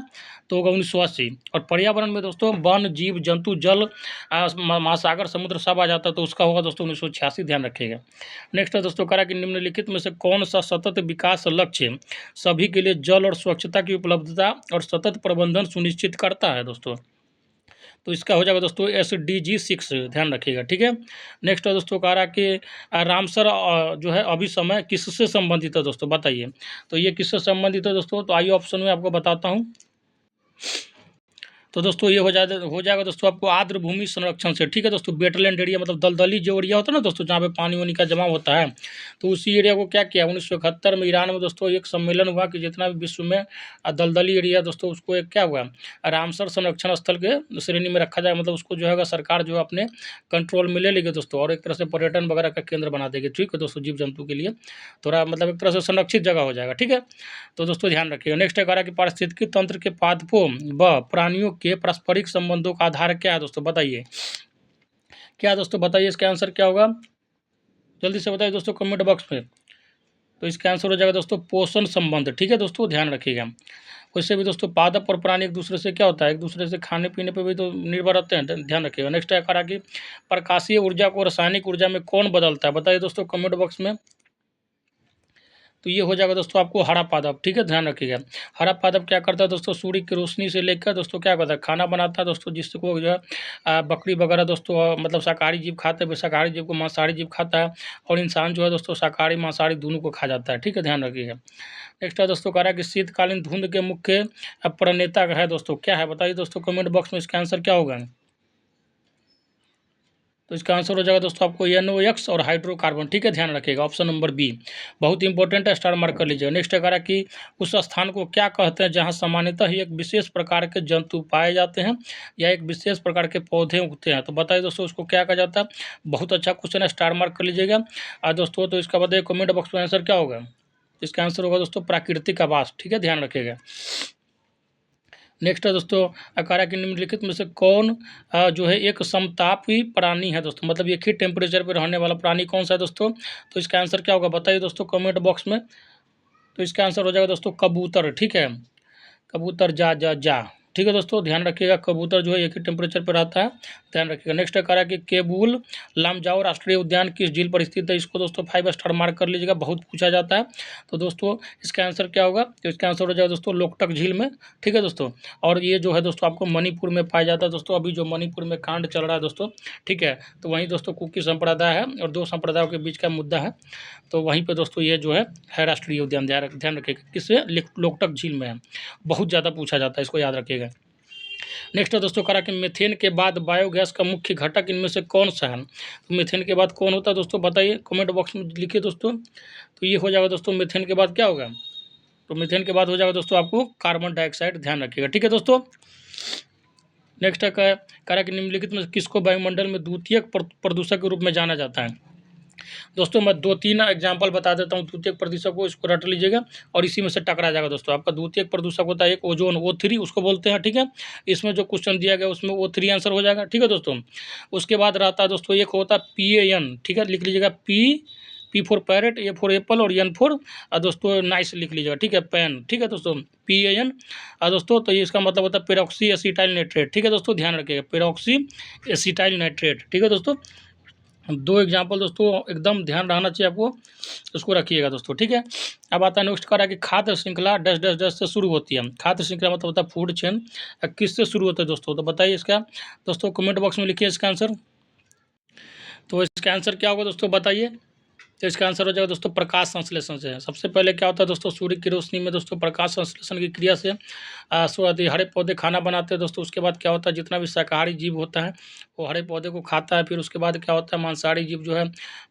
तो होगा 1980। और पर्यावरण में दोस्तों वन, जीव जंतु, जल, महासागर, समुद्र सब आ जाता है तो उसका होगा दोस्तों 1986, ध्यान रखिएगा। नेक्स्ट है दोस्तों, कह रहा है कि निम्नलिखित में से कौन सा सतत विकास लक्ष्य सभी के लिए जल और स्वच्छता की उपलब्धता और सतत प्रबंधन सुनिश्चित करता है दोस्तों। तो इसका हो जाएगा दोस्तों SDG 6, ध्यान रखिएगा, ठीक है। नेक्स्ट है दोस्तों कह रहा कि रामसर जो है अभी समय किससे संबंधित है दोस्तों, बताइए। तो ये किससे संबंधित है दोस्तों, तो आइए ऑप्शन में आपको बताता हूँ। तो दोस्तों ये हो जाएगा दोस्तों आपको आर्द्र भूमि संरक्षण से, ठीक है दोस्तों। वेटलैंड एरिया मतलब दलदली जो एरिया होता है ना दोस्तों, जहाँ पे पानी वानी का जमाव होता है, तो उसी एरिया को क्या किया 1971 में ईरान में दोस्तों एक सम्मेलन हुआ कि जितना भी विश्व में दलदली एरिया दोस्तों, उसको एक क्या हुआ रामसर संरक्षण स्थल के श्रेणी में रखा जाए, मतलब उसको जो है सरकार जो है अपने कंट्रोल में ले लेगी दोस्तों, और एक तरह से पर्यटन वगैरह का केंद्र बना देगी, ठीक है दोस्तों। जीव जंतु के लिए थोड़ा मतलब एक तरह से संरक्षित जगह हो जाएगा, ठीक है। तो दोस्तों ध्यान रखिएगा। नेक्स्ट है कह रहा है कि पारिस्थितिकी तंत्र के पादपों व प्राणियों के पारस्परिक संबंधों का आधार क्या है दोस्तों, बताइए। क्या दोस्तों बताइए, इसका आंसर क्या होगा, जल्दी से बताइए दोस्तों कमेंट बॉक्स में। तो इसका आंसर हो जाएगा दोस्तों पोषण संबंध, ठीक है दोस्तों, ध्यान रखिएगा। वैसे भी दोस्तों पादप और प्राणी एक दूसरे से क्या होता है, एक दूसरे से खाने पीने पे भी तो निर्भर रहते हैं, ध्यान रखिएगा। नेक्स्ट है कह रहा कि प्रकाशीय ऊर्जा को रासायनिक ऊर्जा में कौन बदलता है, बताइए दोस्तों कमेंट बॉक्स में। तो ये हो जाएगा दोस्तों आपको हरा पादप, ठीक है, ध्यान रखिएगा। हरा पादप क्या करता है दोस्तों, सूर्य की रोशनी से लेकर दोस्तों क्या करता है, खाना बनाता है दोस्तों, जिसको जो है बकरी वगैरह दोस्तों मतलब शाकाहारी जीव खाते हैं, शाकाहारी जीव को मांसाहारी जीव खाता है, और इंसान जो है दोस्तों शाकाहारी मांसाहारी दोनों को खा जाता है, ठीक है, ध्यान रखिएगा। नेक्स्ट है दोस्तों कह रहा है कि शीतकालीन धुंध के मुख्य प्रणेता है दोस्तों, क्या है बताइए दोस्तों कमेंट बॉक्स में, इसका आंसर क्या होगा। तो इसका आंसर हो जाएगा दोस्तों आपको NOx और हाइड्रोकार्बन, ठीक है, ध्यान रखिएगा। ऑप्शन नंबर बी बहुत इंपॉर्टेंट है, स्टार मार्क कर लीजिएगा। नेक्स्ट कह रहा है कि उस स्थान को क्या कहते हैं जहां सामान्यतः ही एक विशेष प्रकार के जंतु पाए जाते हैं या एक विशेष प्रकार के पौधे उगते हैं, तो बताइए दोस्तों उसको क्या कहा जाता है। बहुत अच्छा क्वेश्चन है, स्टार मार्क कर लीजिएगा। और दोस्तों तो इसका बताइए कमेंट बॉक्स में आंसर क्या होगा। इसका आंसर होगा दोस्तों प्राकृतिक आवास, ठीक है, ध्यान रखिएगा। नेक्स्ट है दोस्तों अकारा के निम्नलिखित में से कौन जो है एक समतापी प्राणी है दोस्तों, मतलब एक ही टेम्परेचर पर रहने वाला प्राणी कौन सा है दोस्तों। तो इसका आंसर क्या होगा बताइए दोस्तों कमेंट बॉक्स में। तो इसका आंसर हो जाएगा दोस्तों कबूतर, ठीक है, कबूतर जा जा जा, ठीक है दोस्तों, ध्यान रखिएगा। कबूतर जो है एक ही टेम्परेचर पर रहता है, ध्यान रखिएगा। नेक्स्ट है कह रहा है कि केबुल लामजाओ राष्ट्रीय उद्यान किस झील पर स्थित है, इसको दोस्तों 5 स्टार मार्क कर लीजिएगा, बहुत पूछा जाता है। तो दोस्तों इसका आंसर क्या होगा, तो इसका आंसर हो जाएगा दोस्तों लोकटक झील में, ठीक है दोस्तों। और ये जो है दोस्तों आपको मणिपुर में पाया जाता है दोस्तों, अभी जो मणिपुर में कांड चल रहा है दोस्तों, ठीक है, तो वहीं दोस्तों कुकी संप्रदाय है और दो संप्रदायों के बीच का मुद्दा है, तो वहीं पर दोस्तों ये जो है राष्ट्रीय उद्यान, ध्यान रखिएगा, किससे लोकटक झील में है, बहुत ज़्यादा पूछा जाता है, इसको याद रखिएगा। नेक्स्ट है दोस्तों करा कि मीथेन के बाद बायोगैस का मुख्य घटक इनमें से कौन सा है। तो मीथेन के बाद कौन होता है दोस्तों, बताइए कमेंट बॉक्स में लिखिए दोस्तों। तो ये हो जाएगा दोस्तों मीथेन के बाद क्या होगा, तो मीथेन के बाद हो जाएगा दोस्तों आपको कार्बन डाइऑक्साइड, ध्यान रखिएगा, ठीक है दोस्तों। नेक्स्ट है करा कि निम्नलिखित में किसको वायुमंडल में द्वितीयक प्रदूषक के रूप में जाना जाता है। दोस्तों मैं 2-3 एग्जाम्पल बता देता हूँ द्वितीयक प्रदूषक को, इसको रट लीजिएगा और इसी में से टकरा जाएगा दोस्तों। आपका द्वितीयक प्रदूषक होता है एक ओजोन O3 उसको बोलते हैं, ठीक है। इसमें जो क्वेश्चन दिया गया उसमें O3 आंसर हो जाएगा, ठीक है दोस्तों। उसके बाद रहता है दोस्तों एक होता है PAN, ठीक है, लिख लीजिएगा P for parrot, A for Apple और N फॉर दोस्तों नाइस लिख लीजिएगा, ठीक है, पैन, ठीक है दोस्तों, PAN। दोस्तों तो ये इसका मतलब होता है पेरोक्सी एसिटाइल नाइट्रेट, ठीक है दोस्तों, ध्यान रखिएगा, पेरोक्सी एसिटाइल नाइट्रेट, ठीक है दोस्तों। 2 एग्जाम्पल दोस्तों एकदम ध्यान रहना चाहिए आपको, उसको रखिएगा दोस्तों, ठीक है। अब आता है नेक्स्ट करा कि खाद्य श्रृंखला डैश डैश डैश से शुरू होती है। खाद्य श्रृंखला मतलब होता है फूड चेन, किससे शुरू होता है दोस्तों, तो बताइए इसका दोस्तों कमेंट बॉक्स में लिखिए इसका आंसर। तो इसका आंसर क्या होगा दोस्तों बताइए। तो इसका आंसर हो जाएगा दोस्तों प्रकाश संश्लेषण से। सबसे पहले क्या होता है दोस्तों, सूर्य की रोशनी में दोस्तों प्रकाश संश्लेषण की क्रिया से हरे पौधे खाना बनाते हैं दोस्तों। उसके बाद क्या होता है, जितना भी शाकाहारी जीव होता है वो हरे पौधे को खाता है। फिर उसके बाद क्या होता है, मांसाहारी जीव जो है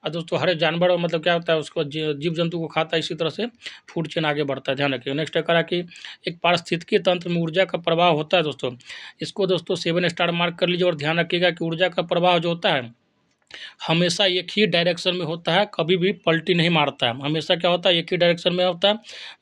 दोस्तों हरे जानवर मतलब क्या होता है उसको जीव जंतु को खाता है। इसी तरह से फूड चेन आगे बढ़ता है, ध्यान रखिए। नेक्स्ट करा कि एक पारिस्थितिकी तंत्र में ऊर्जा का प्रवाह होता है दोस्तों, इसको दोस्तों 7 स्टार मार्क कर लीजिए। और ध्यान रखिएगा कि ऊर्जा का प्रवाह जो होता है हमेशा एक ही डायरेक्शन में होता है, कभी भी पलटी नहीं मारता है। हमेशा क्या होता है एक ही डायरेक्शन में होता है,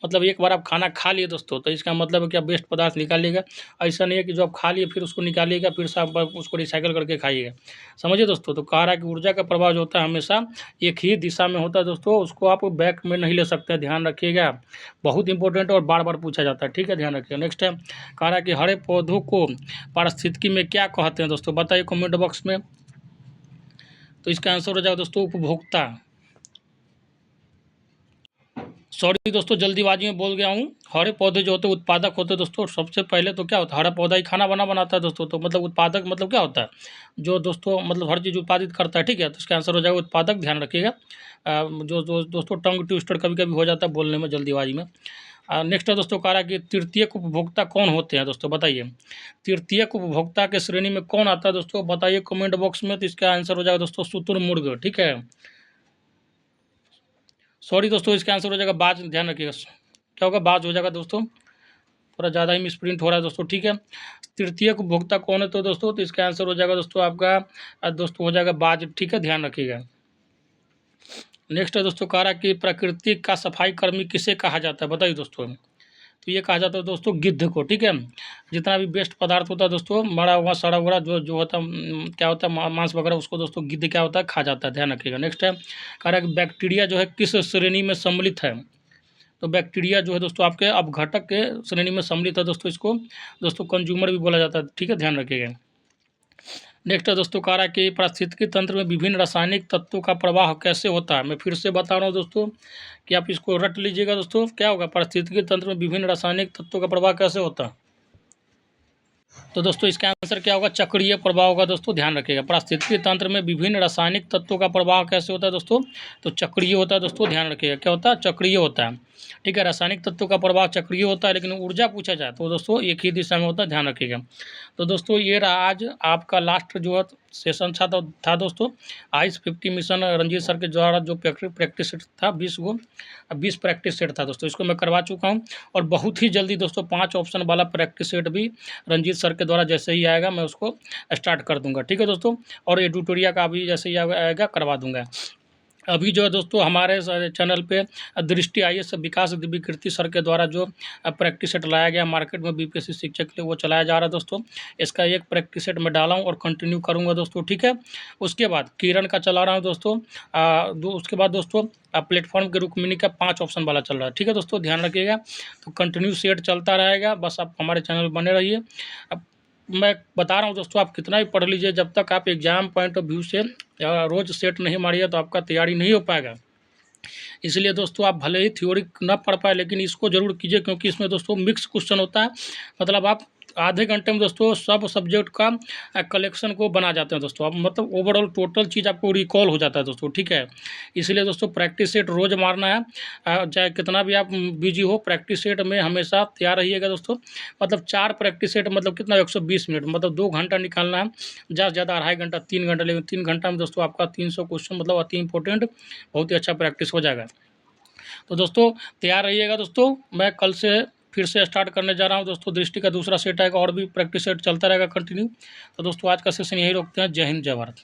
मतलब एक बार आप खाना खा लिए दोस्तों तो इसका मतलब है कि आप वेस्ट पदार्थ निकालिएगा। ऐसा नहीं है कि जो आप खा लिए फिर उसको निकालिएगा फिर से आप उसको रिसाइकिल करके खाइएगा, समझिए दोस्तों। तो कह रहा है कि ऊर्जा का प्रवाह जो होता है हमेशा एक ही दिशा में होता है दोस्तों, उसको आप बैक में नहीं ले सकते, ध्यान रखिएगा, बहुत इंपॉर्टेंट और बार बार पूछा जाता है, ठीक है, ध्यान रखिएगा। नेक्स्ट है कह रहा है कि हरे पौधों को पारिस्थितिकी में क्या कहते हैं दोस्तों, बताइए कमेंट बॉक्स में। तो इसका आंसर हो जाएगा दोस्तों उपभोक्ता। सॉरी दोस्तों, जल्दीबाजी में बोल गया हूँ। हरे पौधे जो होते हैं उत्पादक होते हैं दोस्तों। सबसे पहले तो क्या होता है, हरा पौधा ही खाना बनाता है दोस्तों। तो मतलब उत्पादक मतलब क्या होता है, जो दोस्तों मतलब हर चीज़ उत्पादित करता है, ठीक है। तो इसका आंसर हो जाएगा उत्पादक, ध्यान रखिएगा। जो दोस्तों टंग ट्विस्टर कभी कभी हो जाता है बोलने में जल्दीबाजी में। नेक्स्ट है दोस्तों, कह रहा है कि तृतीयक उपभोक्ता कौन होते हैं दोस्तों, बताइए। तृतीयक उपभोक्ता के श्रेणी में कौन आता है दोस्तों, बताइए कमेंट बॉक्स में। तो इसका आंसर हो जाएगा दोस्तों शुतुरमुर्ग, ठीक है। सॉरी दोस्तों, इसका आंसर हो जाएगा बाज, ध्यान रखिएगा। क्या होगा, बाज हो जाएगा दोस्तों। थोड़ा ज़्यादा ही मिसप्रिंट हो रहा है दोस्तों, ठीक है। तृतीयक उपभोक्ता कौन है तो दोस्तों, तो इसका आंसर हो जाएगा दोस्तों आपका दोस्तों हो जाएगा बाज, ठीक है, ध्यान रखिएगा। नेक्स्ट है दोस्तों, कह रहा है कि प्रकृति का सफाई कर्मी किसे कहा जाता है, बताइए दोस्तों। तो ये कहा जाता है दोस्तों गिद्ध को, ठीक है। जितना भी वेस्ट पदार्थ होता है दोस्तों, मरा हुआ सड़ा हुआ जो जो होता है, क्या होता है मांस वगैरह, उसको दोस्तों गिद्ध क्या होता है, खा जाता है, ध्यान रखिएगा। नेक्स्ट है, कह रहा है कि बैक्टीरिया जो है किस श्रेणी में सम्मिलित है। तो बैक्टीरिया जो है दोस्तों आपके अपघटक के श्रेणी में सम्मिलित है दोस्तों। इसको दोस्तों कंज्यूमर भी बोला जाता है, ठीक है, ध्यान रखिएगा। नेक्स्ट है दोस्तों, कह रहा है कि पारिस्थितिकी तंत्र में विभिन्न रासायनिक तत्वों का प्रवाह कैसे होता है। मैं फिर से बता रहा हूँ दोस्तों कि आप इसको रट लीजिएगा दोस्तों। क्या होगा, पारिस्थितिकी तंत्र में विभिन्न रासायनिक तत्वों का प्रवाह कैसे होता है। तो दोस्तों इसका आंसर क्या होगा, चक्रीय प्रवाह होगा दोस्तों, ध्यान रखिएगा। पारिस्थितिकी तंत्र में विभिन्न रासायनिक तत्वों का प्रवाह कैसे होता है दोस्तों, तो चक्रीय होता है दोस्तों, ध्यान रखिएगा। क्या होता है, चक्रीय होता है, ठीक है। रासायनिक तत्वों का प्रवाह चक्रीय होता है, लेकिन ऊर्जा पूछा जाए तो दोस्तों एक ही दिशा में होता है, ध्यान रखिएगा। तो दोस्तों ये रहा आज आपका लास्ट जो है सेशन था दोस्तों। आइस 50 मिशन रंजीत सर के द्वारा जो प्रैक्टिस सेट था 20 प्रैक्टिस सेट था दोस्तों, इसको मैं करवा चुका हूँ। और बहुत ही जल्दी दोस्तों 5 ऑप्शन वाला प्रैक्टिस सेट भी रंजीत सर के द्वारा जैसे ही आएगा मैं उसको स्टार्ट कर दूंगा, ठीक है दोस्तों। और एडिटोरिया का भी जैसे ही आएगा करवा दूंगा। अभी जो है दोस्तों हमारे चैनल पे दृष्टि IAS विकास दिव्यकीर्ति सर के द्वारा जो प्रैक्टिस सेट लाया गया मार्केट में BPSC शिक्षक के लिए, वो चलाया जा रहा है दोस्तों। इसका एक प्रैक्टिस सेट मैं डाला हूँ और कंटिन्यू करूँगा दोस्तों, ठीक है। उसके बाद किरण का चला रहा हूँ दोस्तों। उसके बाद दोस्तों प्लेटफॉर्म के रुक्मिणी का 5 ऑप्शन वाला चल रहा है, ठीक है दोस्तों, ध्यान रखिएगा। तो कंटिन्यू सेट चलता रहेगा, बस आप हमारे चैनल पर बने रहिए। अब मैं बता रहा हूँ दोस्तों, आप कितना भी पढ़ लीजिए, जब तक आप एग्जाम पॉइंट ऑफ व्यू से रोज़ सेट नहीं मारिए तो आपका तैयारी नहीं हो पाएगा। इसलिए दोस्तों आप भले ही थ्योरी ना पढ़ पाए, लेकिन इसको जरूर कीजिए, क्योंकि इसमें दोस्तों मिक्स क्वेश्चन होता है। मतलब आप आधे घंटे में दोस्तों सब सब्जेक्ट का कलेक्शन को बना जाते हैं दोस्तों। आप मतलब ओवरऑल टोटल चीज़ आपको रिकॉल हो जाता है दोस्तों, ठीक है। इसलिए दोस्तों प्रैक्टिस सेट रोज़ मारना है, चाहे कितना भी आप बिजी हो, प्रैक्टिस सेट में हमेशा तैयार रहिएगा दोस्तों। मतलब 4 प्रैक्टिस सेट मतलब कितना, 120 मिनट, मतलब 2 घंटा निकालना है, ज़्यादा से ज़्यादा 2.5 घंटा 3 घंटा, लेकिन 3 घंटा में दोस्तों आपका 300 क्वेश्चन मतलब अति इंपॉर्टेंट बहुत ही अच्छा प्रैक्टिस हो जाएगा। तो दोस्तों तैयार रहिएगा दोस्तों। मैं कल से फिर से स्टार्ट करने जा रहा हूं दोस्तों। दृष्टि का दूसरा सेट आएगा और भी प्रैक्टिस सेट चलता रहेगा कंटिन्यू। तो दोस्तों आज का सेशन यही रोकते हैं। जय हिंद, जय भारत।